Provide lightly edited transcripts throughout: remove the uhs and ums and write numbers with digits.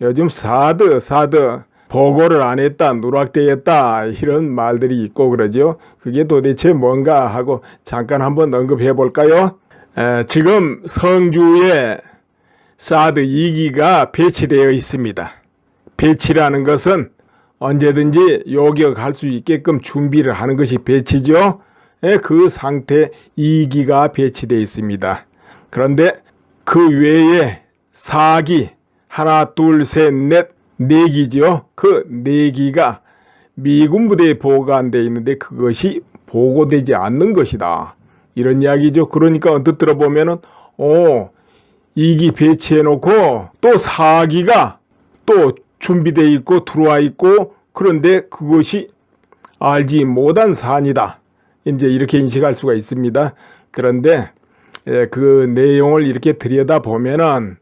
요즘 사드 보고를 안 했다, 누락되었다 이런 말들이 있고 그러죠. 그게 도대체 뭔가 하고 잠깐 한번 언급해 볼까요? 지금 성주에 사드 2기가 배치되어 있습니다. 배치라는 것은 언제든지 요격할 수 있게끔 준비를 하는 것이 배치죠. 그 상태 2기가 배치되어 있습니다. 그런데 그 외에 4기, 하나, 둘, 셋, 넷, 4기죠. 그 4기가 미군 부대에 보관되어 있는데 그것이 보고되지 않는 것이다. 이런 이야기죠. 그러니까 언뜻 들어보면은 2기 배치해놓고 또 4기가 또 준비되어 있고 들어와 있고 그런데 그것이 알지 못한 사안이다. 이제 이렇게 인식할 수가 있습니다. 그런데 그 내용을 이렇게 들여다보면은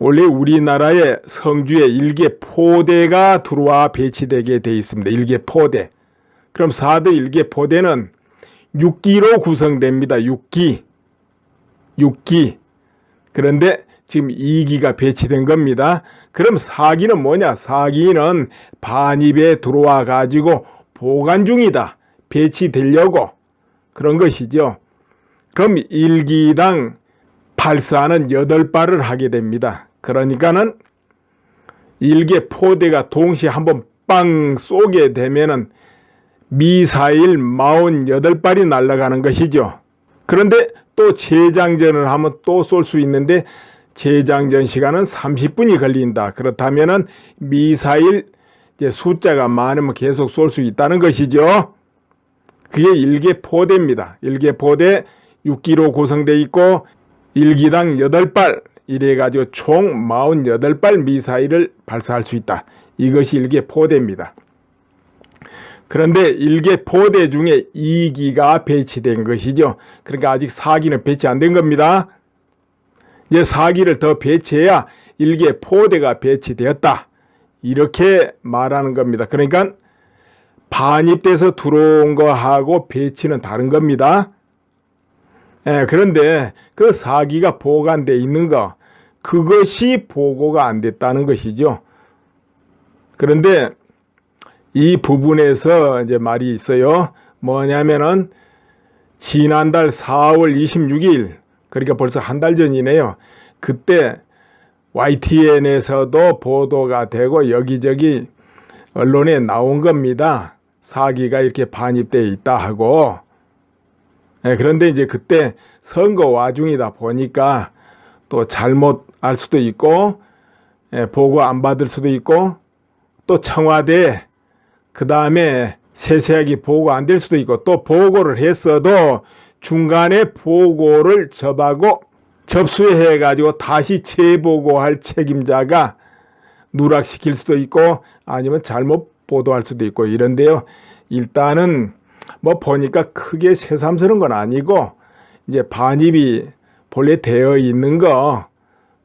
원래 우리나라의 성주에 1개 포대가 들어와 배치되게 되어 있습니다. 1개 포대. 그럼 4대 1개 포대는 6기로 구성됩니다. 6기. 그런데 지금 2기가 배치된 겁니다. 그럼 4기는 뭐냐? 4기는 반입에 들어와 가지고 보관 중이다. 배치되려고 그런 것이죠. 그럼 1기당 발사는 8발을 하게 됩니다. 그러니까는 1개 포대가 동시에 한번 빵 쏘게 되면은 미사일 48발이 날아가는 것이죠. 그런데 또 재장전을 하면 또 쏠 수 있는데 재장전 시간은 30분이 걸린다. 그렇다면은 미사일 숫자가 많으면 계속 쏠 수 있다는 것이죠. 그게 1개 포대입니다. 1개 포대 6기로 구성되어 있고 1기당 8발 이래가지고 총 48발 미사일을 발사할 수 있다. 이것이 1개 포대입니다. 그런데 1개 포대 중에 2기가 배치된 것이죠. 그러니까 아직 4기는 배치 안 된 겁니다. 이제 4기를 더 배치해야 1개 포대가 배치되었다. 이렇게 말하는 겁니다. 그러니까 반입돼서 들어온 거하고 배치는 다른 겁니다. 그런데 그 4기가 보관되어 있는 거 그것이 보고가 안 됐다는 것이죠. 그런데 이 부분에서 이제 말이 있어요. 뭐냐면은 지난달 4월 26일 그러니까 벌써 한 달 전이네요. 그때 YTN에서도 보도가 되고 여기저기 언론에 나온 겁니다. 4기가 이렇게 반입되어 있다 하고. 그런데 이제 그때 선거 와중이다 보니까 또 잘못 알 수도 있고 보고 안 받을 수도 있고 또 청와대 그 다음에 세세하게 보고 안 될 수도 있고 또 보고를 했어도 중간에 보고를 접수해 가지고 다시 재보고할 책임자가 누락시킬 수도 있고 아니면 잘못 보도할 수도 있고 이런데요. 일단은 뭐 보니까 크게 새삼스러운 건 아니고 이제 반입이 본래 되어 있는 거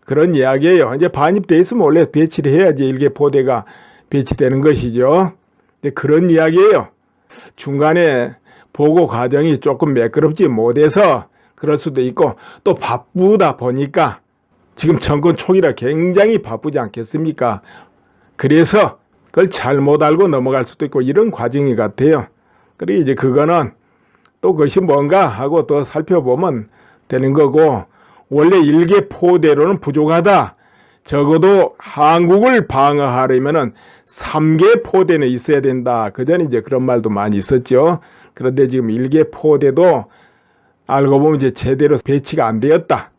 그런 이야기예요. 이제 반입되어 있으면 원래 배치를 해야지 1개 포대가 배치되는 것이죠. 근데 그런 이야기예요. 중간에 보고 과정이 조금 매끄럽지 못해서 그럴 수도 있고 또 바쁘다 보니까 지금 정권 초기라 굉장히 바쁘지 않겠습니까? 그래서 그걸 잘못 알고 넘어갈 수도 있고 이런 과정이 같아요. 그리고 이제 그거는 또 그것이 뭔가 하고 더 살펴보면 되는 거고 원래 1개 포대로는 부족하다. 적어도 한국을 방어하려면은 3개 포대는 있어야 된다. 그전에 이제 그런 말도 많이 있었죠. 그런데 지금 1개 포대도 알고 보면 이제 제대로 배치가 안 되었다.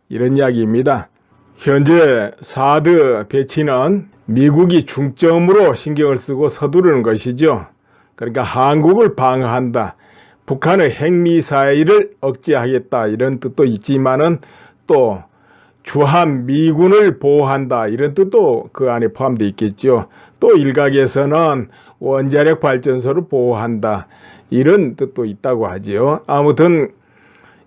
이런 이야기입니다. 현재 사드 배치는 미국이 중점으로 신경을 쓰고 서두르는 것이죠. 그러니까 한국을 방어한다. 북한의 핵미사일을 억제하겠다. 이런 뜻도 있지만은 또 주한 미군을 보호한다. 이런 뜻도 그 안에 포함되어 있겠죠. 또 일각에서는 원자력 발전소를 보호한다. 이런 뜻도 있다고 하지요. 아무튼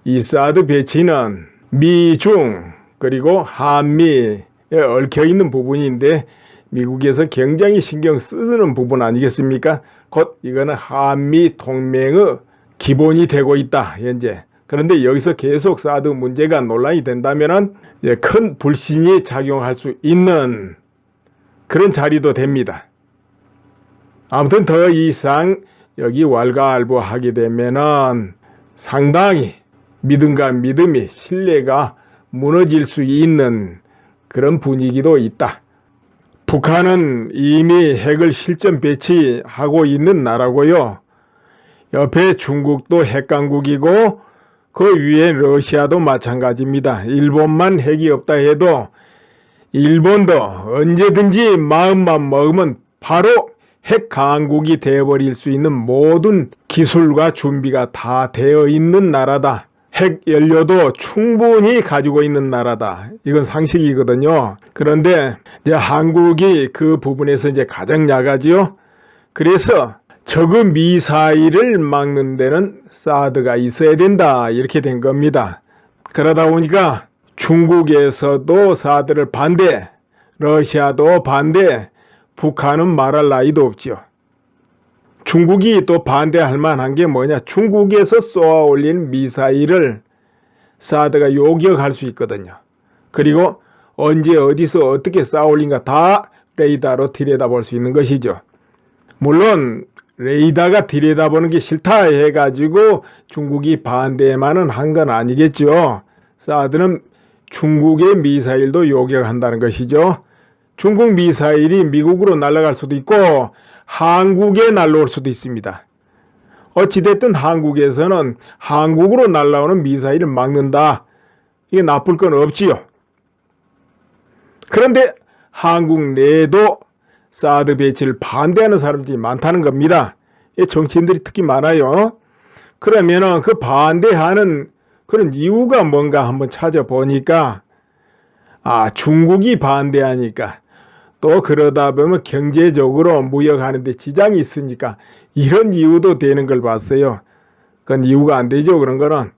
이 사드 배치는 미중 그리고 한미에 얽혀 있는 부분인데 미국에서 굉장히 신경 쓰는 부분 아니겠습니까? 곧 이거는 한미 동맹의 기본이 되고 있다. 현재. 그런데 여기서 계속 사드 문제가 논란이 된다면은 큰 불신이 작용할 수 있는 그런 자리도 됩니다. 아무튼 더 이상 여기 왈가왈부하게 되면은 상당히 믿음과 믿음이 신뢰가 무너질 수 있는 그런 분위기도 있다. 북한은 이미 핵을 실전 배치하고 있는 나라고요. 옆에 중국도 핵강국이고 그 위에 러시아도 마찬가지입니다. 일본만 핵이 없다 해도 일본도 언제든지 마음만 먹으면 바로 핵 강국이 되어버릴 수 있는 모든 기술과 준비가 다 되어 있는 나라다. 핵 연료도 충분히 가지고 있는 나라다. 이건 상식이거든요. 그런데 이제 한국이 그 부분에서 이제 가장 약하지요. 그래서 적의 미사일을 막는 데는 사드가 있어야 된다. 이렇게 된 겁니다. 그러다 보니까 중국에서도 사드를 반대, 러시아도 반대, 북한은 말할 나위도 없지요. 중국이 또 반대할 만한 게 뭐냐? 중국에서 쏘아 올린 미사일을 사드가 요격할 수 있거든요. 그리고 언제 어디서 어떻게 쏘아 올린가 다 레이더로 들여다볼 수 있는 것이죠. 물론 레이더가 들여다보는 게 싫다 해가지고 중국이 반대만은 한 건 아니겠죠. 사드는 중국의 미사일도 요격한다는 것이죠. 중국 미사일이 미국으로 날아갈 수도 있고 한국에 날아올 수도 있습니다. 어찌됐든 한국에서는 한국으로 날아오는 미사일을 막는다. 이게 나쁠 건 없지요. 그런데 한국 내에도 사드 배치를 반대하는 사람들이 많다는 겁니다. 정치인들이 특히 많아요. 그러면은 그 반대하는 그런 이유가 뭔가 한번 찾아보니까 중국이 반대하니까 또 그러다 보면 경제적으로 무역하는 데 지장이 있으니까 이런 이유도 되는 걸 봤어요. 그건 이유가 안 되죠. 그런 거는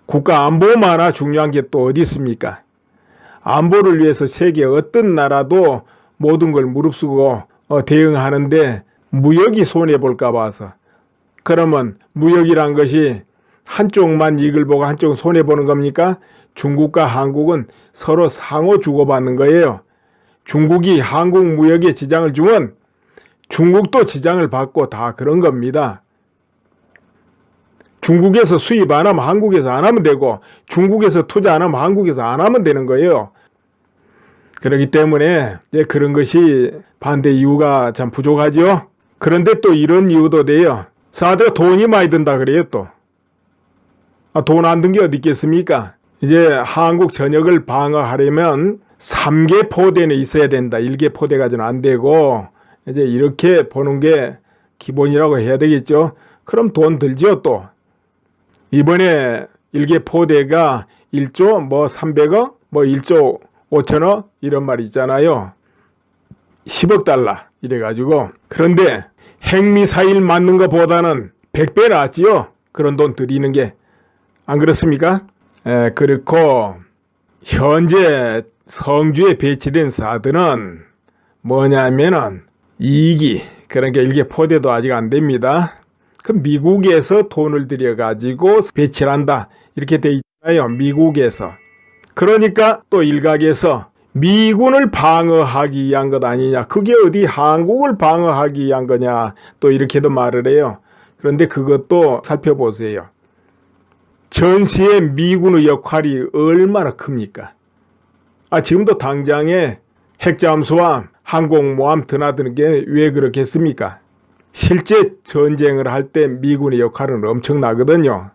국가 안보만아 중요한 게 또 어디 있습니까? 안보를 위해서 세계 어떤 나라도 모든 걸 무릅쓰고 대응하는데 무역이 손해볼까 봐서. 그러면 무역이란 것이 한쪽만 이익을 보고 한쪽은 손해보는 겁니까? 중국과 한국은 서로 상호 주고받는 거예요. 중국이 한국 무역에 지장을 주면 중국도 지장을 받고 다 그런 겁니다. 중국에서 수입 안 하면 한국에서 안 하면 되고 중국에서 투자 안 하면 한국에서 안 하면 되는 거예요. 그렇기 때문에 그런 것이 반대 이유가 참 부족하죠. 그런데 또 이런 이유도 돼요. 사드가 돈이 많이 든다 그래요 또. 돈 안 든 게 어디 있겠습니까? 이제 한국 전역을 방어하려면 3개 포대는 있어야 된다. 1개 포대 가지고는 안 되고 이제 이렇게 보는 게 기본이라고 해야 되겠죠. 그럼 돈 들죠 또. 이번에 1개 포대가 1조 300억 1조 5천억 이런 말이 있잖아요. 10억 달러 이래가지고. 그런데 핵미사일 맞는 것보다는 100배 낫지요. 그런 돈 들이는 게. 안 그렇습니까? 그렇고 현재 성주에 배치된 사드는 뭐냐면은 2기 그러니까 1개 포대도 아직 안 됩니다. 그 미국에서 돈을 들여가지고 배치를 한다 이렇게 돼 있잖아요. 미국에서. 그러니까 또 일각에서 미군을 방어하기 위한 것 아니냐. 그게 어디 한국을 방어하기 위한 거냐. 또 이렇게도 말을 해요. 그런데 그것도 살펴보세요. 전시에 미군의 역할이 얼마나 큽니까? 지금도 당장에 핵잠수함, 항공모함 드나드는 게 왜 그렇겠습니까? 실제 전쟁을 할 때 미군의 역할은 엄청나거든요.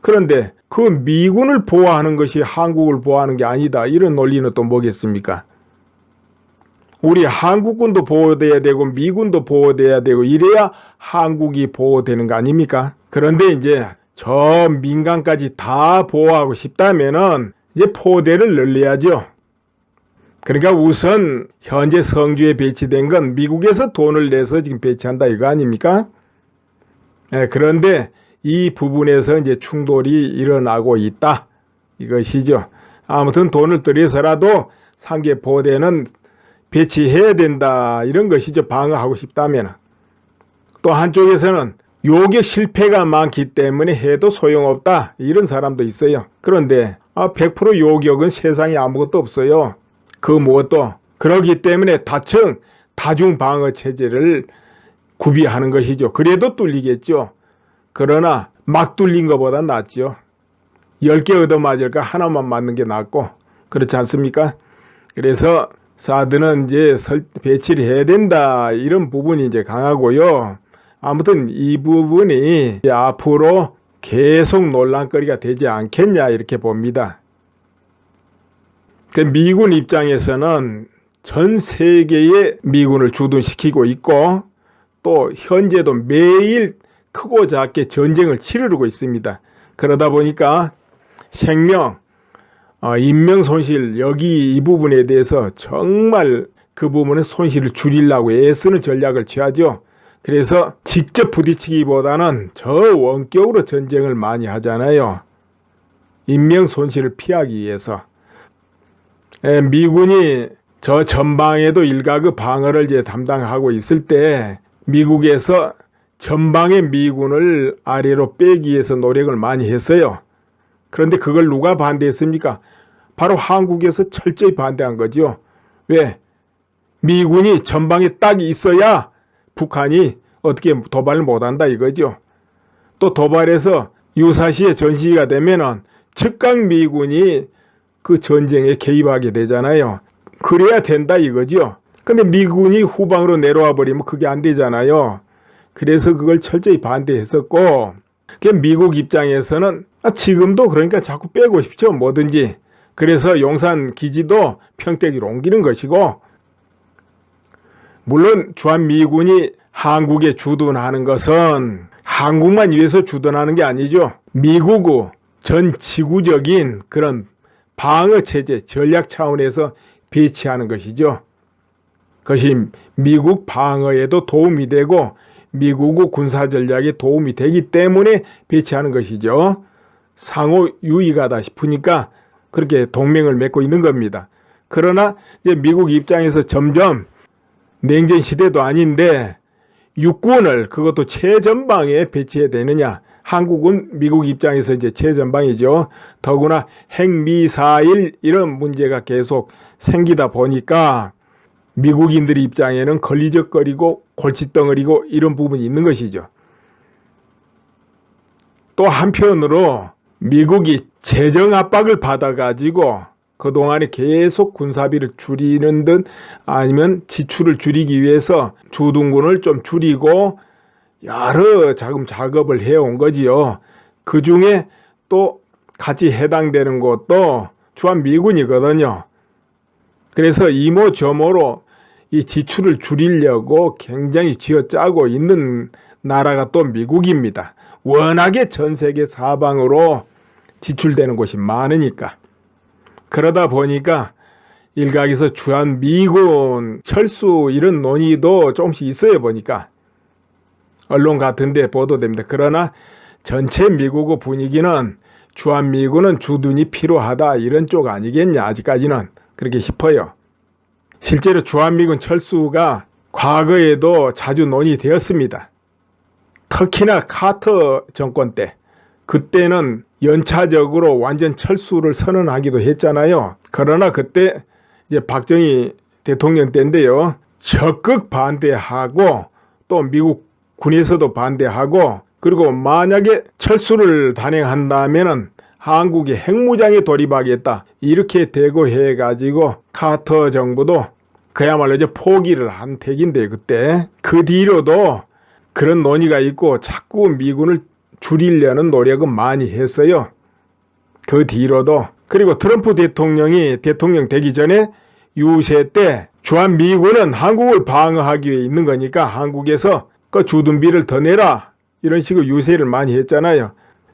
그런데 그 미군을 보호하는 것이 한국을 보호하는 게 아니다. 이런 논리는 또 뭐겠습니까? 우리 한국군도 보호돼야 되고 미군도 보호돼야 되고 이래야 한국이 보호되는 거 아닙니까? 그런데 이제 저 민간까지 다 보호하고 싶다면은 이제 포대를 늘려야죠. 그러니까 우선 현재 성주에 배치된 건 미국에서 돈을 내서 지금 배치한다 이거 아닙니까? 그런데 이 부분에서 이제 충돌이 일어나고 있다 이것이죠. 아무튼 돈을 들여서라도 3개 포대는 배치해야 된다 이런 것이죠. 방어하고 싶다면. 또 한쪽에서는 요격 실패가 많기 때문에 해도 소용없다 이런 사람도 있어요. 그런데 100% 요격은 세상에 아무것도 없어요. 그 무엇도 그렇기 때문에 다중 방어 체제를 구비하는 것이죠. 그래도 뚫리겠죠. 그러나 막 뚫린 것보다 낫죠. 10개 얻어맞을까 하나만 맞는 게 낫고, 그렇지 않습니까? 그래서 사드는 이제 배치를 해야 된다, 이런 부분이 이제 강하고요. 아무튼 이 부분이 이제 앞으로 계속 논란거리가 되지 않겠냐, 이렇게 봅니다. 미군 입장에서는 전 세계의 미군을 주둔시키고 있고, 또 현재도 매일 크고 작게 전쟁을 치르고 있습니다. 그러다 보니까 생명, 인명 손실, 여기 이 부분에 대해서 정말 그 부분의 손실을 줄이려고 애쓰는 전략을 취하죠. 그래서 직접 부딪히기보다는 저 원격으로 전쟁을 많이 하잖아요. 인명 손실을 피하기 위해서. 미군이 저 전방에도 일가구 방어를 이제 담당하고 있을 때 미국에서 전방의 미군을 아래로 빼기 위해서 노력을 많이 했어요. 그런데 그걸 누가 반대했습니까? 바로 한국에서 철저히 반대한 거죠. 왜? 미군이 전방에 딱 있어야 북한이 어떻게 도발을 못한다 이거죠. 또 도발해서 유사시에 전시가 되면은 즉각 미군이 그 전쟁에 개입하게 되잖아요. 그래야 된다 이거죠. 근데 미군이 후방으로 내려와 버리면 그게 안 되잖아요. 그래서 그걸 철저히 반대했었고, 미국 입장에서는 지금도 그러니까 자꾸 빼고 싶죠, 뭐든지. 그래서 용산 기지도 평택으로 옮기는 것이고, 물론 주한미군이 한국에 주둔하는 것은 한국만 위해서 주둔하는 게 아니죠. 미국의 전 지구적인 그런 방어체제, 전략 차원에서 배치하는 것이죠. 그것이 미국 방어에도 도움이 되고 미국의 군사전략에 도움이 되기 때문에 배치하는 것이죠. 상호 유익하다 싶으니까 그렇게 동맹을 맺고 있는 겁니다. 그러나 이제 미국 입장에서 점점 냉전 시대도 아닌데 육군을 그것도 최전방에 배치해야 되느냐. 한국은 미국 입장에서 이제 최전방이죠. 더구나 핵미사일 이런 문제가 계속 생기다 보니까 미국인들 입장에는 걸리적거리고 골칫덩어리고 이런 부분이 있는 것이죠. 또 한편으로 미국이 재정 압박을 받아가지고 그동안에 계속 군사비를 줄이는 듯 아니면 지출을 줄이기 위해서 주둔군을 좀 줄이고 여러 자금 작업을 해온 거지요. 그 중에 또 같이 해당되는 것도 주한미군이거든요. 그래서 이모저모로 이 지출을 줄이려고 굉장히 쥐어짜고 있는 나라가 또 미국입니다. 워낙에 전 세계 사방으로 지출되는 곳이 많으니까. 그러다 보니까 일각에서 주한미군 철수 이런 논의도 조금씩 있어요 보니까. 언론 같은 데 보도됩니다. 그러나 전체 미국의 분위기는 주한미군은 주둔이 필요하다 이런 쪽 아니겠냐 아직까지는 그렇게 싶어요. 실제로 주한미군 철수가 과거에도 자주 논의되었습니다. 특히나 카터 정권 때 그때는 연차적으로 완전 철수를 선언하기도 했잖아요. 그러나 그때 이제 박정희 대통령 때인데요. 적극 반대하고 또 미국 군에서도 반대하고 그리고 만약에 철수를 단행한다면은 한국이 핵무장에 돌입하겠다 이렇게 대고해 가지고 카터 정부도 그야말로 이제 포기를 한 택인데 그때 그 뒤로도 그런 논의가 있고 자꾸 미군을 줄이려는 노력은 많이 했어요. 그 뒤로도. 그리고 트럼프 대통령이 대통령 되기 전에 유세 때 주한미군은 한국을 방어하기 위해 있는 거니까 한국에서 그 주둔비를 더 내라 이런 식으로 유세를 많이 했잖아요.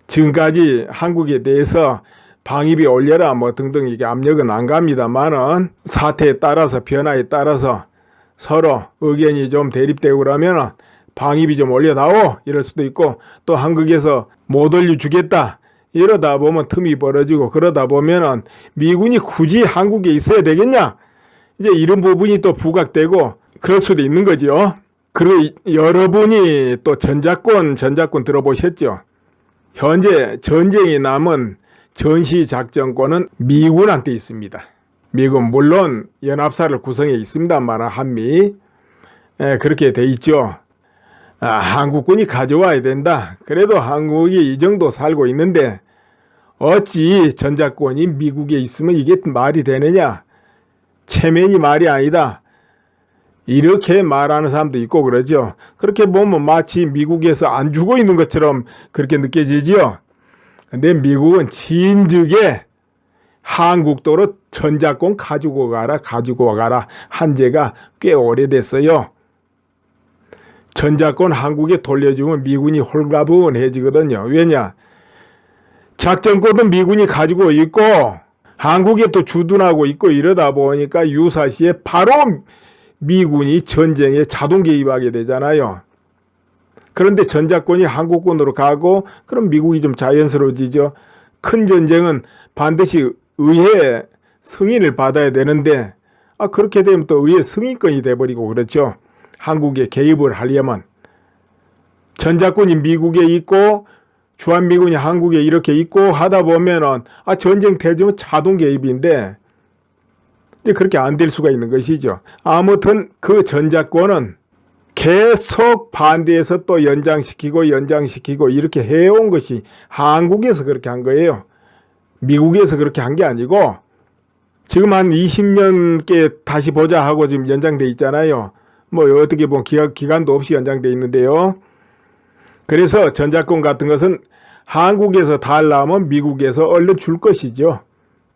지금까지 한국에 대해서 방위비 올려라 뭐 등등 이게 압력은 안 갑니다만은 사태에 따라서 변화에 따라서 서로 의견이 좀 대립되고 그러면 방위비 좀 올려다오 이럴 수도 있고 또 한국에서 못 올려주겠다 이러다 보면 틈이 벌어지고 그러다 보면은 미군이 굳이 한국에 있어야 되겠냐 이제 이런 부분이 또 부각되고 그럴 수도 있는 거죠. 그리고 여러분이 또 전작권 들어보셨죠? 현재 전쟁이 남은 전시작전권은 미군한테 있습니다. 미국 물론 연합사를 구성해 있습니다만 한미 그렇게 돼 있죠. 한국군이 가져와야 된다. 그래도 한국이 이 정도 살고 있는데 어찌 전작권이 미국에 있으면 이게 말이 되느냐? 체면이 말이 아니다. 이렇게 말하는 사람도 있고 그러죠. 그렇게 보면 마치 미국에서 안 주고 있는 것처럼 그렇게 느껴지지요. 근데 미국은 진즉에 한국도로 전작권 가지고 가라 한 지가 꽤 오래됐어요. 전작권 한국에 돌려주면 미군이 홀가분해지거든요. 왜냐? 작전권은 미군이 가지고 있고 한국에 또 주둔하고 있고 이러다 보니까 유사시에 바로 미군이 전쟁에 자동 개입하게 되잖아요. 그런데 전작권이 한국군으로 가고 그럼 미국이 좀 자연스러워지죠. 큰 전쟁은 반드시 의회 승인을 받아야 되는데 그렇게 되면 또 의회 승인권이 돼버리고 그렇죠. 한국에 개입을 하려면 전작권이 미국에 있고 주한미군이 한국에 이렇게 있고 하다 보면은 전쟁 태지면 자동 개입인데 이제 그렇게 안 될 수가 있는 것이죠. 아무튼 그 전작권은 계속 반대해서 또 연장시키고 이렇게 해온 것이 한국에서 그렇게 한 거예요. 미국에서 그렇게 한 게 아니고 지금 한 20년께 다시 보자 하고 지금 연장돼 있잖아요. 뭐 어떻게 보면 기간도 없이 연장돼 있는데요. 그래서 전작권 같은 것은 한국에서 달라면 미국에서 얼른 줄 것이죠.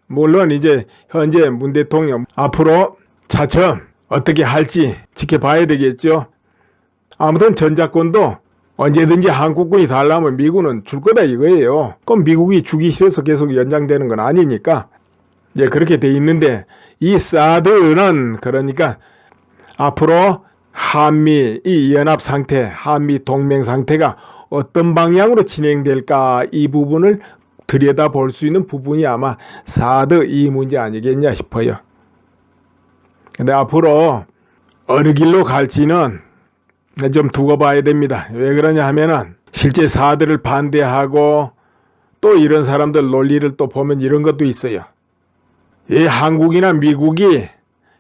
물론 이제 현재 문 대통령 앞으로 차츰 어떻게 할지 지켜봐야 되겠죠. 아무튼 전작권도 언제든지 한국군이 달라면 미국은 줄 거다 이거예요. 그럼 미국이 주기 싫어서 계속 연장되는 건 아니니까 이제 그렇게 돼 있는데 이 사드는 그러니까 앞으로 한미 이 연합 상태, 한미 동맹 상태가 어떤 방향으로 진행될까 이 부분을 들여다볼 수 있는 부분이 아마 사드 이 문제 아니겠냐 싶어요. 근데 앞으로 어느 길로 갈지는 좀 두고 봐야 됩니다. 왜 그러냐 하면은 실제 사드를 반대하고 또 이런 사람들 논리를 또 보면 이런 것도 있어요. 이 한국이나 미국이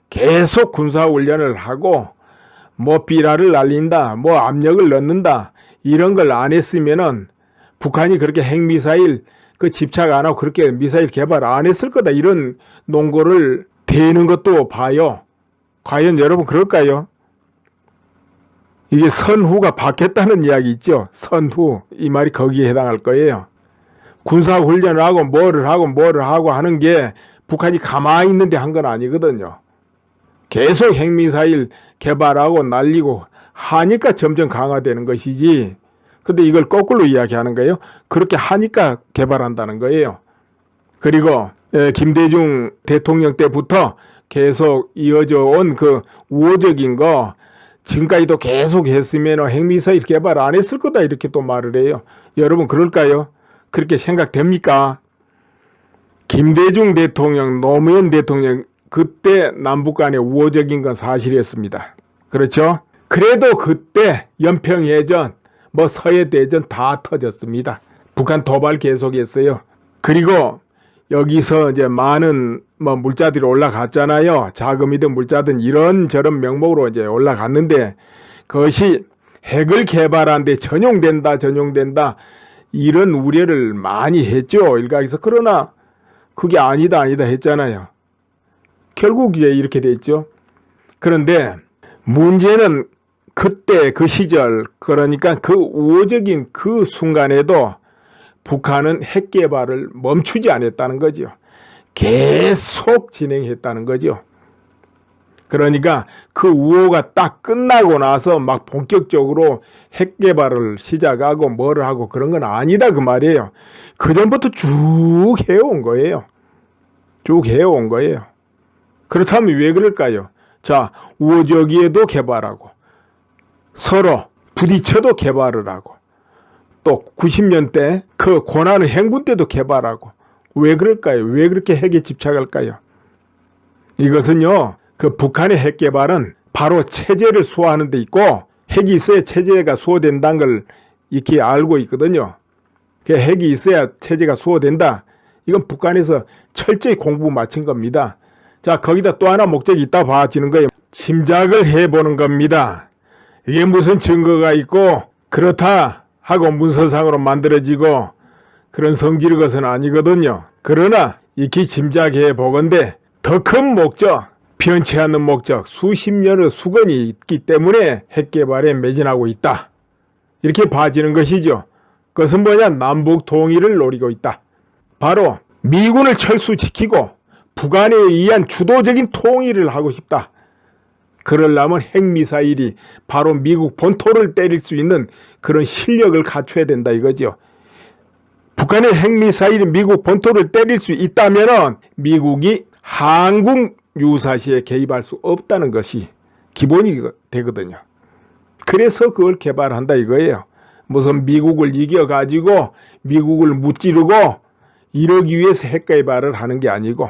계속 군사훈련을 하고 뭐 비라를 날린다, 뭐 압력을 넣는다 이런 걸 안 했으면은 북한이 그렇게 핵미사일 집착 안 하고 그렇게 미사일 개발 안 했을 거다 이런 논거를 대는 것도 봐요. 과연 여러분 그럴까요? 이게 선후가 바뀌었다는 이야기 있죠. 선후 이 말이 거기에 해당할 거예요. 군사훈련을 하고 뭐를 하고 하는 게 북한이 가만히 있는데 한 건 아니거든요. 계속 핵미사일 개발하고 날리고 하니까 점점 강화되는 것이지. 근데 이걸 거꾸로 이야기하는 거예요. 그렇게 하니까 개발한다는 거예요. 그리고 김대중 대통령 때부터 계속 이어져 온 그 우호적인 거 지금까지도 계속 했으면 핵미사일 개발 안 했을 거다 이렇게 또 말을 해요. 여러분 그럴까요? 그렇게 생각됩니까? 김대중 대통령, 노무현 대통령 그때 남북 간의 우호적인 건 사실이었습니다. 그렇죠? 그래도 그때 연평해전, 뭐 서해대전 다 터졌습니다. 북한 도발 계속했어요. 그리고 여기서 이제 많은 뭐 물자들이 올라갔잖아요. 자금이든 물자든 이런저런 명목으로 이제 올라갔는데 그것이 핵을 개발하는데 전용된다 이런 우려를 많이 했죠. 일각에서. 그러나 그게 아니다 했잖아요. 결국 이제 이렇게 됐죠. 그런데 문제는 그때 그 시절 그러니까 그 우호적인 그 순간에도 북한은 핵 개발을 멈추지 않았다는 거죠. 계속 진행했다는 거죠. 그러니까 그 우호가 딱 끝나고 나서 막 본격적으로 핵 개발을 시작하고 뭐를 하고 그런 건 아니다 그 말이에요. 그전부터 쭉 해온 거예요. 쭉 해온 거예요. 그렇다면 왜 그럴까요? 자, 우호적이에도 개발하고 서로 부딪혀도 개발을 하고 또 90년대 그 고난의 행군 때도 개발하고 왜 그럴까요? 왜 그렇게 핵에 집착할까요? 이것은요, 그 북한의 핵 개발은 바로 체제를 수호하는 데 있고 핵이 있어야 체제가 수호된다는 걸 이렇게 알고 있거든요. 그 핵이 있어야 체제가 수호된다. 이건 북한에서 철저히 공부 마친 겁니다. 자, 거기다 또 하나 목적이 있다 봐지는 거예요. 짐작을 해보는 겁니다. 이게 무슨 증거가 있고 그렇다 하고 문서상으로 만들어지고 그런 성질의 것은 아니거든요. 그러나 익히 짐작해 보건대 더 큰 목적, 변치 않는 목적, 수십 년의 수건이 있기 때문에 핵개발에 매진하고 있다. 이렇게 봐지는 것이죠. 그것은 뭐냐? 남북 통일을 노리고 있다. 바로 미군을 철수시키고 북한에 의한 주도적인 통일을 하고 싶다. 그러려면 핵미사일이 바로 미국 본토를 때릴 수 있는 그런 실력을 갖춰야 된다 이거죠. 북한의 핵미사일이 미국 본토를 때릴 수 있다면 미국이 한국 유사시에 개입할 수 없다는 것이 기본이 되거든요. 그래서 그걸 개발한다 이거예요. 무슨 미국을 이겨가지고 미국을 무찌르고 이러기 위해서 핵개발을 하는 게 아니고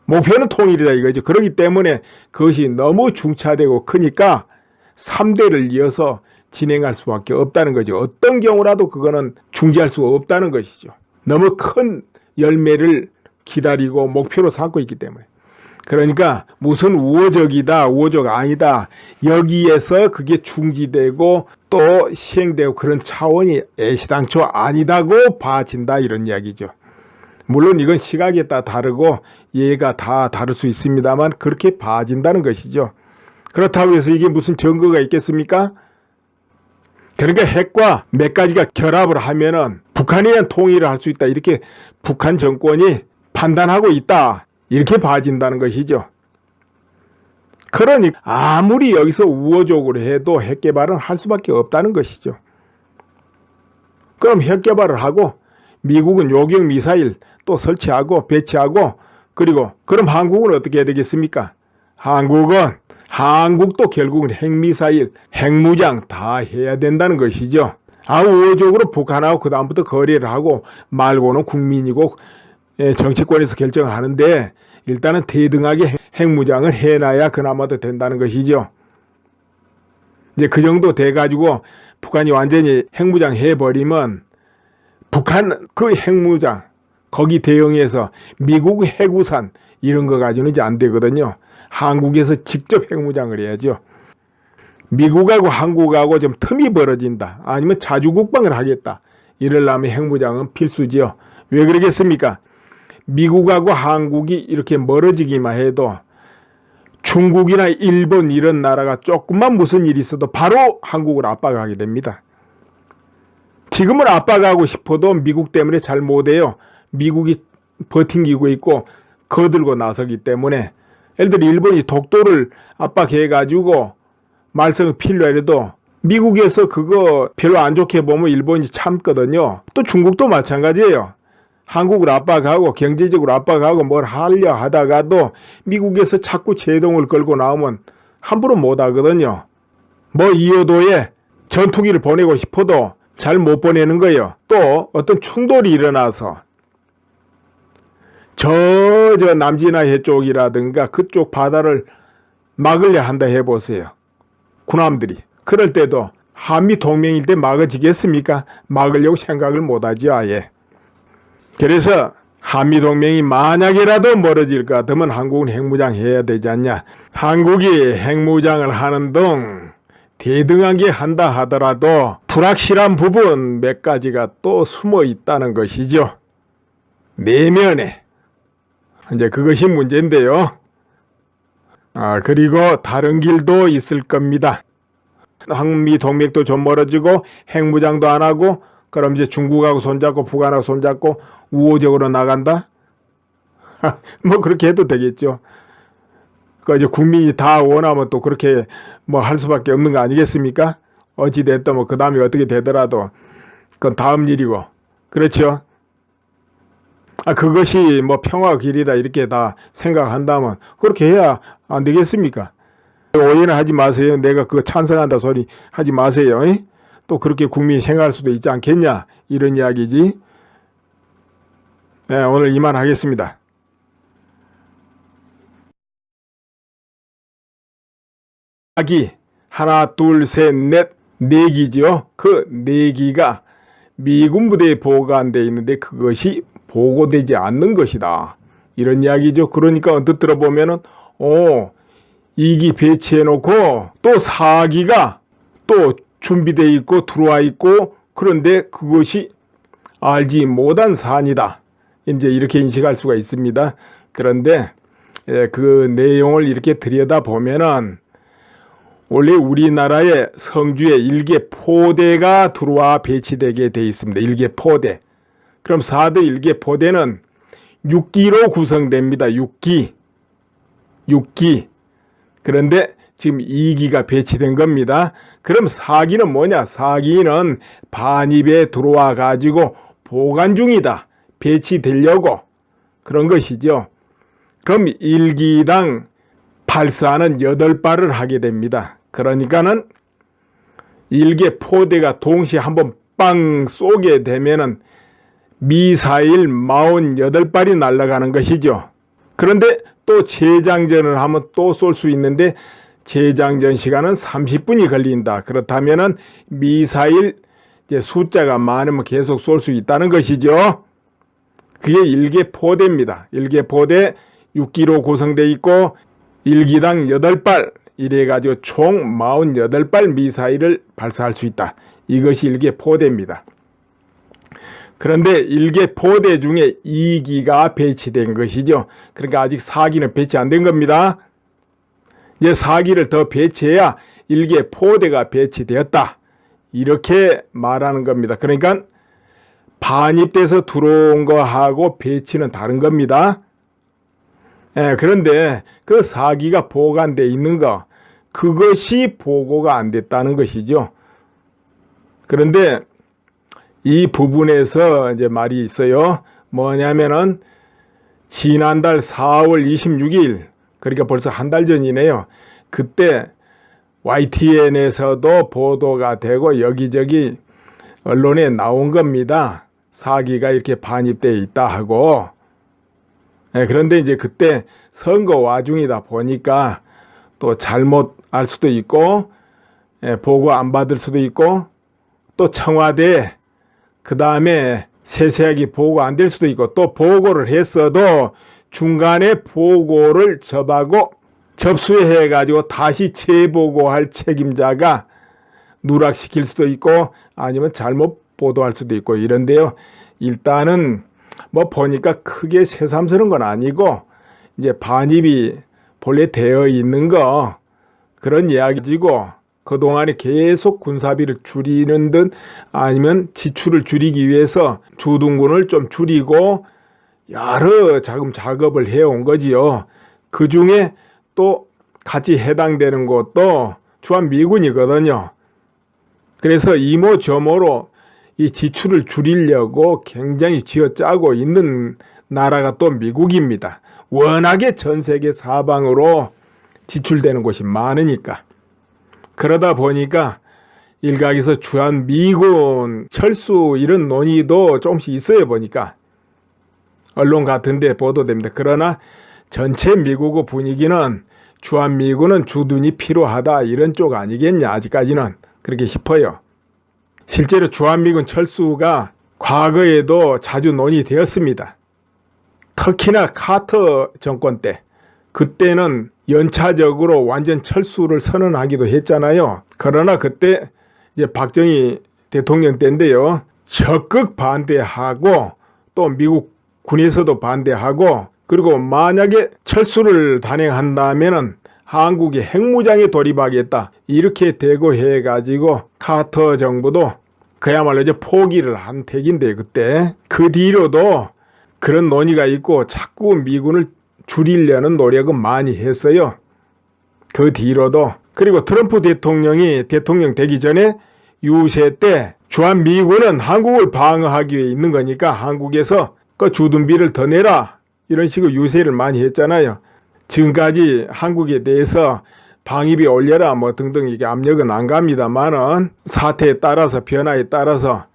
목표는 통일이다 이거죠. 그렇기 때문에 그것이 너무 중차되고 크니까 3대를 이어서 진행할 수밖에 없다는 거죠. 어떤 경우라도 그거는 중지할 수가 없다는 것이죠. 너무 큰 열매를 기다리고 목표로 삼고 있기 때문에. 그러니까 무슨 우호적이다, 우호적 아니다. 여기에서 그게 중지되고 또 시행되고 그런 차원이 애시당초 아니다고 봐진다 이런 이야기죠. 물론 이건 시각에 따라 다르고 예가 다 다를 수 있습니다만 그렇게 봐진다는 것이죠. 그렇다고 해서 이게 무슨 증거가 있겠습니까? 그러니까 핵과 몇 가지가 결합을 하면은 북한에 대한 통일을 할 수 있다. 이렇게 북한 정권이 판단하고 있다. 이렇게 봐진다는 것이죠. 그러니 아무리 여기서 우호적으로 해도 핵개발은 할 수밖에 없다는 것이죠. 그럼 핵개발을 하고 미국은 요격 미사일 또 설치하고 배치하고 그리고 그럼 한국은 어떻게 해야 되겠습니까? 한국도 결국은 핵미사일, 핵무장 다 해야 된다는 것이죠. 우호적으로 북한하고 그 다음부터 거래를 하고 말고는 국민이고 정치권에서 결정하는데 일단은 대등하게 핵무장을 해놔야 그나마도 된다는 것이죠. 이제 그 정도 돼가지고 북한이 완전히 핵무장 해버리면 북한 그 핵무장 거기 대응해서 미국 핵우산 이런 거 가지고는 이제 안 되거든요. 한국에서 직접 핵무장을 해야죠. 미국하고 한국하고 좀 틈이 벌어진다. 아니면 자주국방을 하겠다. 이러려면 핵무장은 필수지요. 왜 그러겠습니까? 미국하고 한국이 이렇게 멀어지기만 해도 중국이나 일본 이런 나라가 조금만 무슨 일이 있어도 바로 한국을 압박하게 됩니다. 지금은 압박하고 싶어도 미국 때문에 잘 못해요. 미국이 버팅기고 있고 거들고 나서기 때문에 예를 들어 일본이 독도를 압박해가지고 말썽이 필요해도 미국에서 그거 별로 안 좋게 보면 일본이 참거든요. 또 중국도 마찬가지예요. 한국을 압박하고 경제적으로 압박하고 뭘 하려 하다가도 미국에서 자꾸 제동을 걸고 나오면 함부로 못 하거든요. 뭐 이호도에 전투기를 보내고 싶어도 잘 못 보내는 거예요. 또 어떤 충돌이 일어나서 저 남진아해 쪽이라든가 그쪽 바다를 막으려 한다 해보세요. 군함들이. 그럴 때도 한미 동맹일 때 막아지겠습니까? 막으려고 생각을 못하죠 아예. 그래서 한미 동맹이 만약에라도 멀어질 것 같으면 한국은 핵무장 해야 되지 않냐. 한국이 핵무장을 하는 등 대등하게 한다 하더라도 불확실한 부분 몇 가지가 또 숨어 있다는 것이죠. 내면에. 이제 그것이 문제인데요. 그리고 다른 길도 있을 겁니다. 한미 동맹도 좀 멀어지고 핵무장도 안 하고 그럼 이제 중국하고 손잡고 북한하고 손잡고 우호적으로 나간다? 뭐 그렇게 해도 되겠죠. 그 이제 국민이 다 원하면 또 그렇게 뭐 할 수밖에 없는 거 아니겠습니까? 어찌 됐든 뭐 그 다음에 어떻게 되더라도 그건 다음 일이고. 그렇죠? 그것이 뭐 평화 길이다 이렇게 다 생각한다면 그렇게 해야 안 되겠습니까? 오해는 하지 마세요. 내가 그거 찬성한다 소리 하지 마세요. 또 그렇게 국민이 생각할 수도 있지 않겠냐 이런 이야기지. 네, 오늘 이만하겠습니다. 아기 하나 둘 셋 넷 네기죠. 그 네기가 미군 부대에 보관되어 있는데 그것이 보고되지 않는 것이다. 이런 이야기죠. 그러니까 언뜻 들어보면은 2기 배치해 놓고 또 4기가 또 준비되어 있고 들어와 있고, 그런데 그것이 알지 못한 사안이다. 이제 이렇게 인식할 수가 있습니다. 그런데 그 내용을 이렇게 들여다보면은 원래 우리나라의 성주에 일개 포대가 들어와 배치되게 되어 있습니다. 일개 포대. 그럼 4대 일개 포대는 6기로 구성됩니다. 6기. 그런데 지금 2기가 배치된 겁니다. 그럼 4기는 뭐냐? 4기는 반입에 들어와 가지고 보관 중이다. 배치되려고 그런 것이죠. 그럼 1기당 발사는 8발을 하게 됩니다. 그러니까는 1개 포대가 동시에 한번 빵 쏘게 되면은 미사일 48발이 날아가는 것이죠. 그런데 또 재장전을 하면 또 쏠 수 있는데 재장전 시간은 30분이 걸린다. 그렇다면은 미사일 이제 숫자가 많으면 계속 쏠 수 있다는 것이죠. 그게 1개 포대입니다. 1개 포대 6기로 구성되어 있고 1기당 8발 이래가지고 총 48발 미사일을 발사할 수 있다. 이것이 1개 포대입니다. 그런데 1개 포대 중에 2기가 배치된 것이죠. 그러니까 아직 4기는 배치 안 된 겁니다. 이제 4기를 더 배치해야 1개 포대가 배치되었다. 이렇게 말하는 겁니다. 그러니까 반입돼서 들어온 거하고 배치는 다른 겁니다. 그런데 그 4기가 보관되어 있는 거, 그것이 보고가 안 됐다는 것이죠. 그런데 이 부분에서 이제 말이 있어요. 뭐냐면은 지난달 4월 26일, 그러니까 벌써 한 달 전이네요. 그때 YTN에서도 보도가 되고 여기저기 언론에 나온 겁니다. 4기가 이렇게 반입되어 있다 하고. 그런데 이제 그때 선거 와중이다 보니까 또 잘못 알 수도 있고, 보고 안 받을 수도 있고, 또 청와대 그 다음에 세세하게 보고 안 될 수도 있고, 또 보고를 했어도 중간에 보고를 접하고 접수해 가지고 다시 재보고할 책임자가 누락시킬 수도 있고 아니면 잘못 보도할 수도 있고 이런데요. 일단은 뭐 보니까 크게 새삼스러운 건 아니고 이제 반입이 본래 되어 있는 거 그런 이야기지고, 그동안에 계속 군사비를 줄이는 듯 아니면 지출을 줄이기 위해서 주둔군을 좀 줄이고 여러 작업을 해온 거지요. 그 중에 또 같이 해당되는 것도 주한미군이거든요. 그래서 이모저모로 이 지출을 줄이려고 굉장히 쥐어짜고 있는 나라가 또 미국입니다. 워낙에 전 세계 사방으로 지출되는 곳이 많으니까. 그러다 보니까 일각에서 주한미군 철수 이런 논의도 조금씩 있어요. 보니까 언론 같은 데 보도됩니다. 그러나 전체 미국의 분위기는 주한미군은 주둔이 필요하다 이런 쪽 아니겠냐, 아직까지는 그렇게 싶어요. 실제로 주한미군 철수가 과거에도 자주 논의되었습니다. 특히나 카터 정권 때, 그때는 연차적으로 완전 철수를 선언하기도 했잖아요. 그러나 그때 이제 박정희 대통령 때인데요, 적극 반대하고 또 미국 군에서도 반대하고, 그리고 만약에 철수를 단행한다면은 한국이 핵무장에 돌입하겠다 이렇게 대고해 가지고 카터 정부도 그야말로 이제 포기를 한 택인데, 그때 그 뒤로도 그런 논의가 있고 자꾸 미군을 줄이려는 노력은 많이 했어요. 그 뒤로도. 그리고 트럼프 대통령이 대통령 되기 전에 유세 때 주한미군은 한국을 방어하기 위해 있는 거니까 한국에서 그 주둔비를 더 내라 이런 식으로 유세를 많이 했잖아요. 지금까지 한국에 대해서 방위비 올려라 뭐 등등 이게 압력은 안 갑니다만은 사태에 따라서 변화에 따라서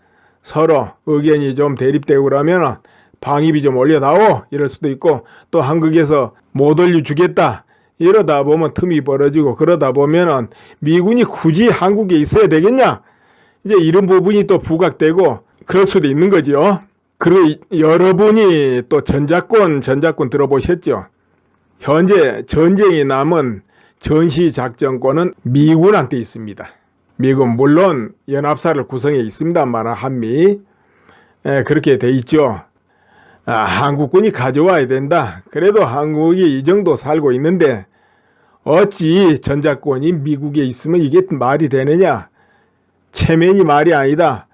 서로 의견이 좀 대립되고 그러면 방위비 좀 올려다오 이럴 수도 있고, 또 한국에서 못 올려주겠다 이러다 보면 틈이 벌어지고, 그러다 보면은 미군이 굳이 한국에 있어야 되겠냐 이제 이런 부분이 또 부각되고 그럴 수도 있는 거죠. 그리고 여러분이 또 전작권 들어보셨죠? 현재 전쟁이 남은 전시작전권은 미군한테 있습니다. 미군 물론 연합사를 구성해 있습니다만 한미 그렇게 돼 있죠. 한국군이 가져와야 된다. 그래도 한국이 이 정도 살고 있는데 어찌 전작권이 미국에 있으면 이게 말이 되느냐? 체면이 말이 아니다.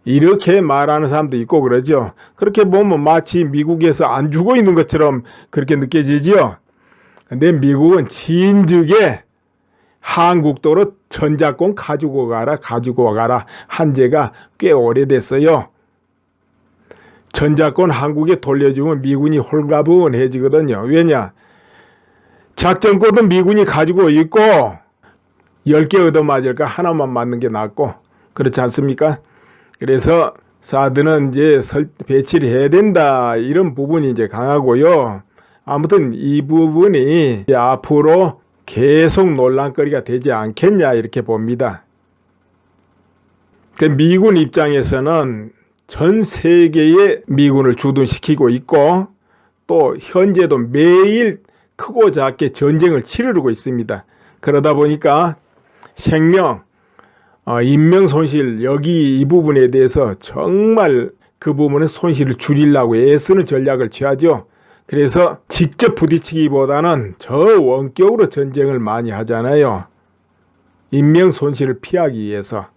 이렇게 말하는 사람도 있고 그러죠. 그렇게 보면 마치 미국에서 안 주고 있는 것처럼 그렇게 느껴지지요. 근데 미국은 진즉에 한국도로 전작권 가지고 가라 한 지가 꽤 오래됐어요. 전작권 한국에 돌려주면 미군이 홀가분해지거든요. 왜냐? 작전권은 미군이 가지고 있고 10개 얻어맞을까 하나만 맞는 게 낫고 그렇지 않습니까? 그래서 사드는 이제 배치를 해야 된다 이런 부분이 이제 강하고요. 아무튼 이 부분이 이제 앞으로 계속 논란거리가 되지 않겠냐 이렇게 봅니다. 미군 입장에서는 전 세계에 미군을 주둔시키고 있고 또 현재도 매일 크고 작게 전쟁을 치르고 있습니다. 그러다 보니까 생명, 인명 손실 여기 이 부분에 대해서 정말 그 부분은 손실을 줄이려고 애쓰는 전략을 취하죠. 그래서 직접 부딪히기보다는 저 원격으로 전쟁을 많이 하잖아요. 인명 손실을 피하기 위해서.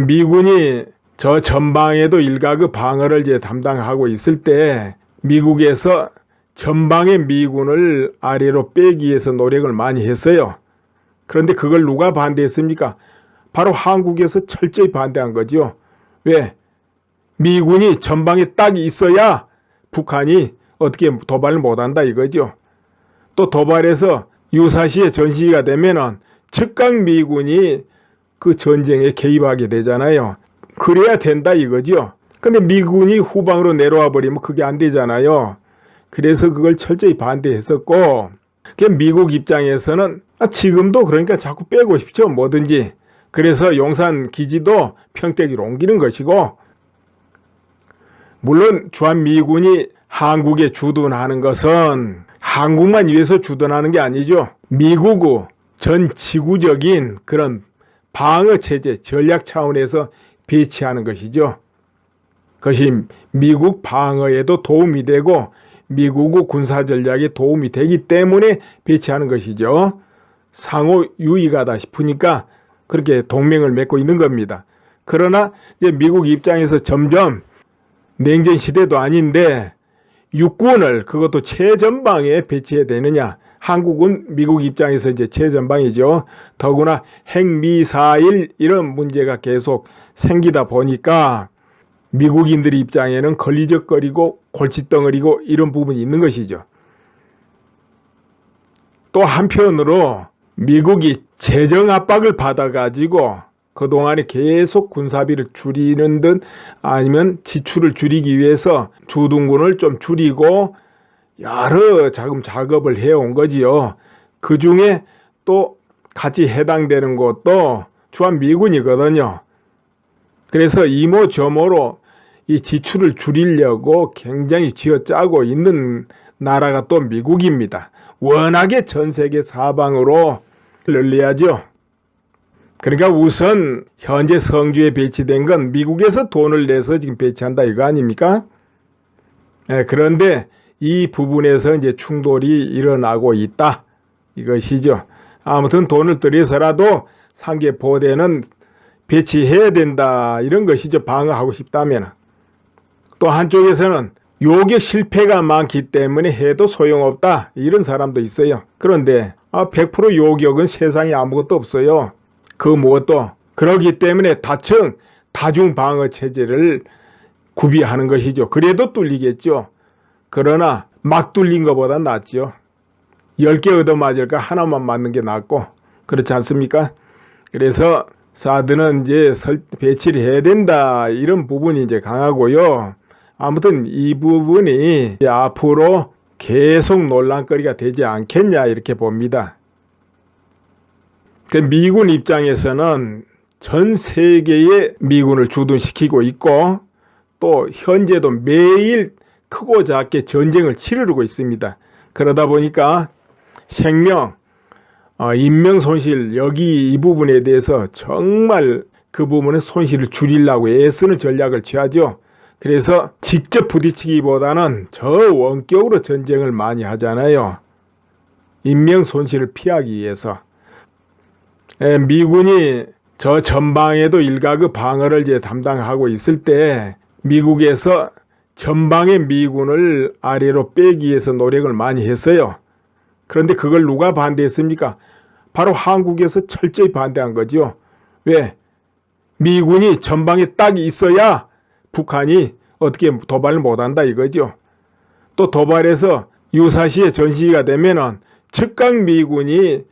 미군이 저 전방에도 일가그 방어를 이제 담당하고 있을 때 미국에서 전방의 미군을 아래로 빼기 위해서 노력을 많이 했어요. 그런데 그걸 누가 반대했습니까? 바로 한국에서 철저히 반대한 거죠. 왜? 미군이 전방에 딱 있어야 북한이 어떻게 도발을 못한다 이거죠. 또 도발해서 유사시에 전시가 되면은 즉각 미군이 그 전쟁에 개입하게 되잖아요. 그래야 된다 이거죠. 근데 미군이 후방으로 내려와 버리면 그게 안 되잖아요. 그래서 그걸 철저히 반대했었고 미국 입장에서는 지금도 그러니까 자꾸 빼고 싶죠. 뭐든지. 그래서 용산 기지도 평택으로 옮기는 것이고 물론 주한미군이 한국에 주둔하는 것은 한국만 위해서 주둔하는 게 아니죠. 미국의 전 지구적인 그런 방어체제 전략 차원에서 배치하는 것이죠. 그것이 미국 방어에도 도움이 되고 미국의 군사전략에 도움이 되기 때문에 배치하는 것이죠. 상호 유익하다 싶으니까 그렇게 동맹을 맺고 있는 겁니다. 그러나 이제 미국 입장에서 점점 냉전 시대도 아닌데 육군을 그것도 최전방에 배치해야 되느냐. 한국은 미국 입장에서 이제 최전방이죠. 더구나 핵미사일 이런 문제가 계속 생기다 보니까 미국인들 입장에는 걸리적거리고 골칫덩어리고 이런 부분이 있는 것이죠. 또 한편으로 미국이 재정 압박을 받아가지고 그동안에 계속 군사비를 줄이는 듯 아니면 지출을 줄이기 위해서 주둔군을 좀 줄이고 여러 작업을 해온 거지요. 그 중에 또 같이 해당되는 것도 주한미군이거든요. 그래서 이모저모로 이 지출을 줄이려고 굉장히 쥐어짜고 있는 나라가 또 미국입니다. 워낙에 전 세계 사방으로 널려야죠. 그러니까 우선 현재 성주에 배치된 건 미국에서 돈을 내서 지금 배치한다 이거 아닙니까? 그런데 이 부분에서 이제 충돌이 일어나고 있다 이것이죠. 아무튼 돈을 들여서라도 상계 포대는 배치해야 된다 이런 것이죠. 방어하고 싶다면. 또 한쪽에서는 요격 실패가 많기 때문에 해도 소용없다 이런 사람도 있어요. 그런데 100% 요격은 세상에 아무것도 없어요. 그 무엇도. 그렇기 때문에 다중 방어 체제를 구비하는 것이죠. 그래도 뚫리겠죠. 그러나 막 뚫린 것보다 낫죠. 10개 얻어맞을까 하나만 맞는 게 낫고 그렇지 않습니까? 그래서 사드는 이제 배치를 해야 된다 이런 부분이 이제 강하고요. 아무튼 이 부분이 이제 앞으로 계속 논란거리가 되지 않겠냐 이렇게 봅니다. 미군 입장에서는 전 세계에 미군을 주둔시키고 있고 또 현재도 매일 크고 작게 전쟁을 치르고 있습니다. 그러다 보니까 생명, 인명 손실, 여기 이 부분에 대해서 정말 그 부분은 손실을 줄이려고 애쓰는 전략을 취하죠. 그래서 직접 부딪히기보다는 저 원격으로 전쟁을 많이 하잖아요. 인명 손실을 피하기 위해서. 미군이 저 전방에도 일가그 방어를 이제 담당하고 있을 때 미국에서 전방의 미군을 아래로 빼기 위해서 노력을 많이 했어요. 그런데 그걸 누가 반대했습니까? 바로 한국에서 철저히 반대한 거죠. 왜? 미군이 전방에 딱 있어야 북한이 어떻게 도발을 못한다 이거죠. 또 도발해서 유사시에 전시가 되면은 즉각 미군이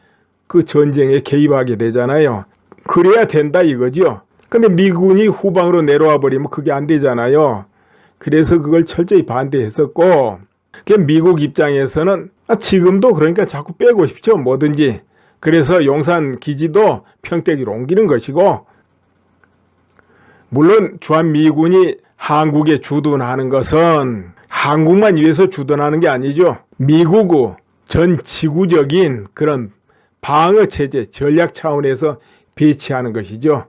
그 전쟁에 개입하게 되잖아요. 그래야 된다 이거죠. 근데 미군이 후방으로 내려와 버리면 그게 안 되잖아요. 그래서 그걸 철저히 반대했었고, 미국 입장에서는 지금도 그러니까 자꾸 빼고 싶죠. 뭐든지. 그래서 용산 기지도 평택으로 옮기는 것이고, 물론 주한미군이 한국에 주둔하는 것은 한국만 위해서 주둔하는 게 아니죠. 미국의 전 지구적인 그런 방어체제, 전략 차원에서 배치하는 것이죠.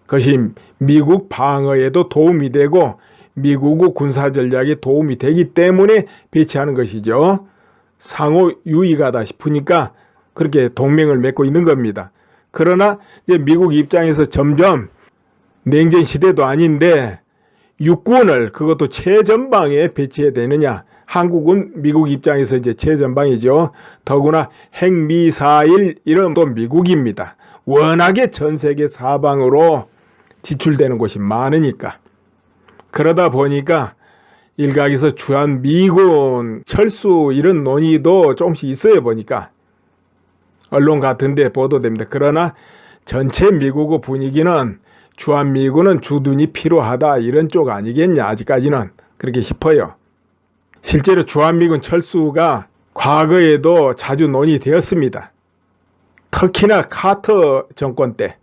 그것이 미국 방어에도 도움이 되고 미국의 군사전략에 도움이 되기 때문에 배치하는 것이죠. 상호 유익하다 싶으니까 그렇게 동맹을 맺고 있는 겁니다. 그러나 이제 미국 입장에서 점점 냉전 시대도 아닌데 육군을 그것도 최전방에 배치해야 되느냐. 한국은 미국 입장에서 이제 최전방이죠. 더구나 핵미사일 이름도 미국입니다. 워낙에 전 세계 사방으로 지출되는 곳이 많으니까. 그러다 보니까 일각에서 주한미군 철수 이런 논의도 조금씩 있어요 보니까. 언론 같은 데 보도됩니다. 그러나 전체 미국의 분위기는 주한미군은 주둔이 필요하다 이런 쪽 아니겠냐 아직까지는 그렇게 싶어요. 실제로 주한미군 철수가 과거에도 자주 논의되었습니다. 특히나 카터 정권 때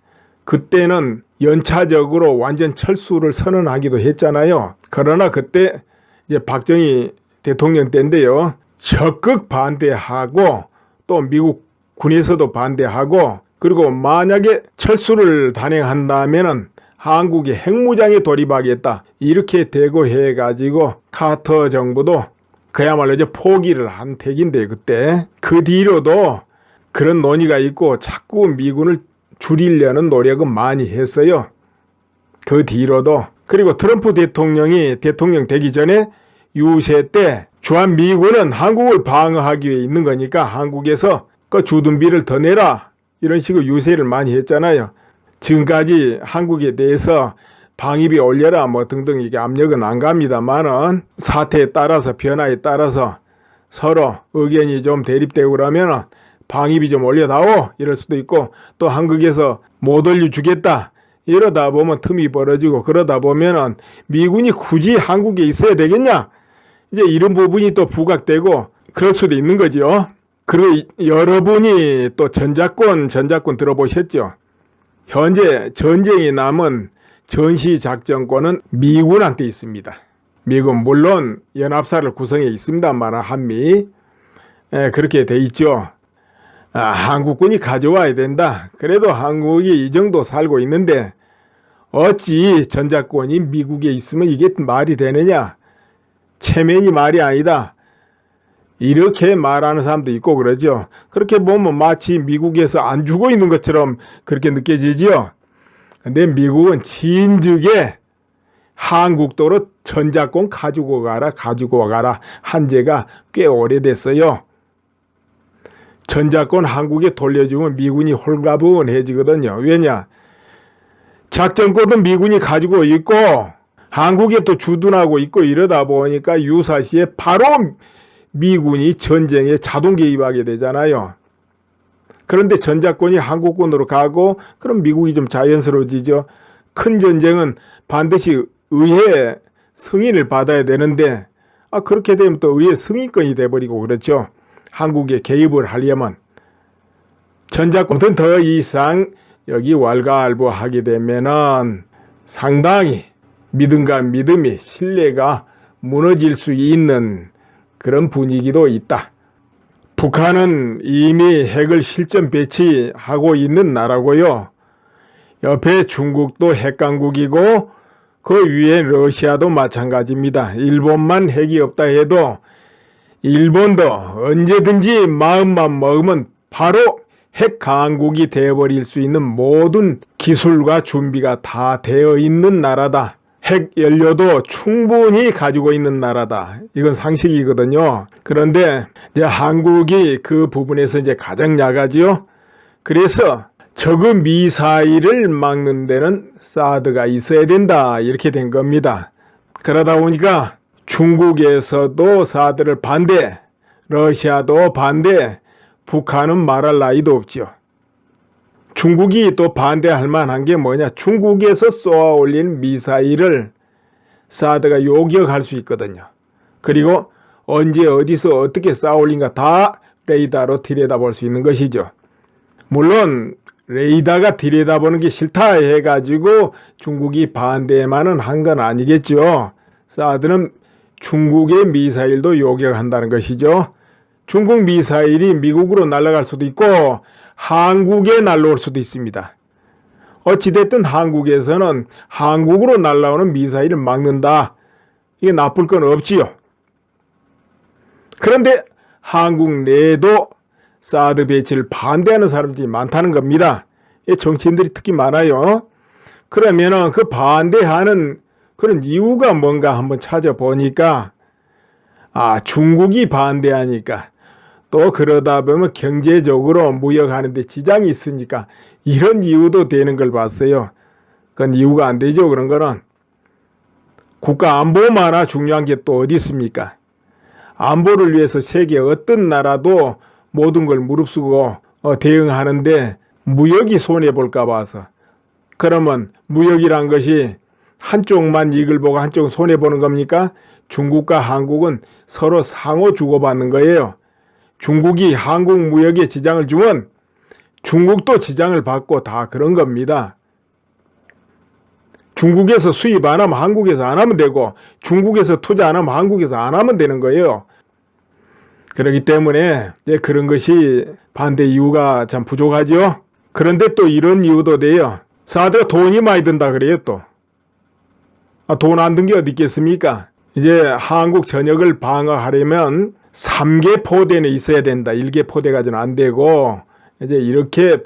그때는 연차적으로 완전 철수를 선언하기도 했잖아요. 그러나 그때 이제 박정희 대통령 때인데요. 적극 반대하고 또 미국 군에서도 반대하고 그리고 만약에 철수를 단행한다면은 한국이 핵무장에 돌입하겠다 이렇게 대고해 가지고 카터 정부도 그야말로 이제 포기를 한 택인데 그때 그 뒤로도 그런 논의가 있고 자꾸 미군을 줄이려는 노력은 많이 했어요. 그 뒤로도. 그리고 트럼프 대통령이 대통령 되기 전에 유세 때 주한미군은 한국을 방어하기 위해 있는 거니까 한국에서 그 주둔비를 더 내라 이런 식으로 유세를 많이 했잖아요. 지금까지 한국에 대해서 방위비 올려라 뭐 등등 이게 압력은 안 갑니다만은 사태에 따라서 변화에 따라서 서로 의견이 좀 대립되고 그러면 방위비 좀 올려다오 이럴 수도 있고 또 한국에서 못 올려주겠다 이러다 보면 틈이 벌어지고 그러다 보면은 미군이 굳이 한국에 있어야 되겠냐 이제 이런 부분이 또 부각되고 그럴 수도 있는 거죠. 그리고 여러분이 또 전작권 들어보셨죠? 현재 전쟁이 남은 전시작전권은 미군한테 있습니다. 미군 물론 연합사를 구성해 있습니다만 한미 그렇게 돼 있죠. 한국군이 가져와야 된다. 그래도 한국이 이 정도 살고 있는데 어찌 전작권이 미국에 있으면 이게 말이 되느냐. 체면이 말이 아니다. 이렇게 말하는 사람도 있고 그러죠. 그렇게 보면 마치 미국에서 안 주고 있는 것처럼 그렇게 느껴지죠. 근데 미국은 진즉에 한국도로 전작권 가지고 가라 한 지가 꽤 오래됐어요. 전작권 한국에 돌려주면 미군이 홀가분해지거든요. 왜냐? 작전권은 미군이 가지고 있고 한국에 또 주둔하고 있고 이러다 보니까 유사시에 바로 미군이 전쟁에 자동 개입하게 되잖아요. 그런데 전작권이 한국군으로 가고 그럼 미국이 좀 자연스러워지죠. 큰 전쟁은 반드시 의회 승인을 받아야 되는데 그렇게 되면 또 의회 승인권이 돼버리고 그렇죠. 한국에 개입을 하려면 전작권은 더 이상 여기 왈가왈부하게 되면은 상당히 믿음과 믿음이 신뢰가 무너질 수 있는 그런 분위기도 있다. 북한은 이미 핵을 실전 배치하고 있는 나라고요. 옆에 중국도 핵강국이고 그 위에 러시아도 마찬가지입니다. 일본만 핵이 없다 해도 일본도 언제든지 마음만 먹으면 바로 핵 강국이 되어버릴 수 있는 모든 기술과 준비가 다 되어 있는 나라다. 핵 연료도 충분히 가지고 있는 나라다. 이건 상식이거든요. 그런데 이제 한국이 그 부분에서 이제 가장 약하지요. 그래서 저그 미사일을 막는 데는 사드가 있어야 된다. 이렇게 된 겁니다. 그러다 보니까 중국에서도 사드를 반대, 러시아도 반대, 북한은 말할 나위도 없죠. 중국이 또 반대할 만한 게 뭐냐? 중국에서 쏘아 올린 미사일을 사드가 요격할 수 있거든요. 그리고 언제 어디서 어떻게 쏘아 올린가 다 레이더로 들여다볼 수 있는 것이죠. 물론 레이더가 들여다보는 게 싫다 해가지고 중국이 반대만은 한 건 아니겠죠. 사드는 중국의 미사일도 요격한다는 것이죠. 중국 미사일이 미국으로 날아갈 수도 있고 한국에 날아올 수도 있습니다. 어찌됐든 한국에서는 한국으로 날아오는 미사일을 막는다. 이게 나쁠 건 없지요. 그런데 한국 내에도 사드 배치를 반대하는 사람들이 많다는 겁니다. 정치인들이 특히 많아요. 그러면은 그 반대하는 그런 이유가 뭔가 한번 찾아보니까 중국이 반대하니까 또 그러다 보면 경제적으로 무역하는 데 지장이 있으니까 이런 이유도 되는 걸 봤어요. 그건 이유가 안 되죠. 그런 거는 국가 안보만아 중요한 게 또 어디 있습니까? 안보를 위해서 세계 어떤 나라도 모든 걸 무릅쓰고 대응하는데 무역이 손해볼까 봐서. 그러면 무역이란 것이 한쪽만 이익을 보고 한쪽은 손해보는 겁니까? 중국과 한국은 서로 상호 주고받는 거예요. 중국이 한국 무역에 지장을 주면 중국도 지장을 받고 다 그런 겁니다. 중국에서 수입 안 하면 한국에서 안 하면 되고 중국에서 투자 안 하면 한국에서 안 하면 되는 거예요. 그렇기 때문에 그런 것이 반대 이유가 참 부족하죠. 그런데 또 이런 이유도 돼요. 사드가 돈이 많이 든다 그래요 또. 돈 안 든 게 어디 있겠습니까? 이제 한국 전역을 방어하려면 3개 포대는 있어야 된다. 1개 포대 가지고는 안 되고 이제 이렇게